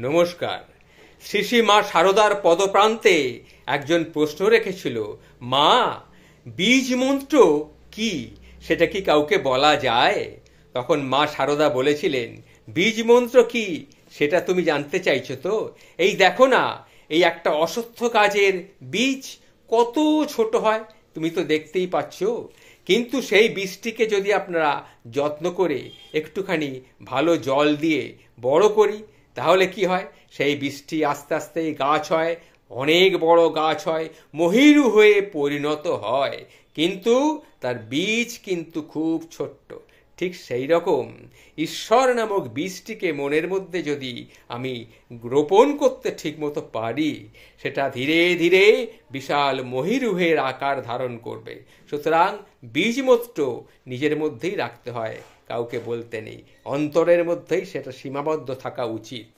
নমস্কার। শ্রী শ্রী মা শারদার পদপ্রান্তে একজন প্রশ্ন রেখেছিল, মা, বীজ মন্ত্র কি, সেটা কি কাউকে বলা যায়? তখন মা শারদা বলেছিলেন, বীজ মন্ত্র কি সেটা তুমি জানতে চাইছো তো? এই দেখো না, এই একটা অশ্বত্থ গাছের বীজ কত ছোট হয়, তুমি তো দেখতেই পাচ্ছ। কিন্তু সেই বীজটিকে যদি আপনারা যত্ন করে একটুখানি ভালো জল দিয়ে বড় করি, তাহলে কি হয়? সেই বীজটি আস্তে আস্তে গাছ হয়, অনেক বড় গাছ হয়, মহিরু হয়ে পরিণত হয়, কিন্তু তার বীজ কিন্তু খুব ছোট্ট। ঠিক সেই রকম ঈশ্বর নামক বীজটিকে মনের মধ্যে যদি আমি রোপণ করতে ঠিকমতো পারি, সেটা ধীরে ধীরে বিশাল মহিরুহের আকার ধারণ করবে। সুতরাং বীজমন্ত্র নিজের মধ্যেই রাখতে হয়, কাউকে বলতে নেই, অন্তরের মধ্যেই সেটা সীমাবদ্ধ থাকা উচিত।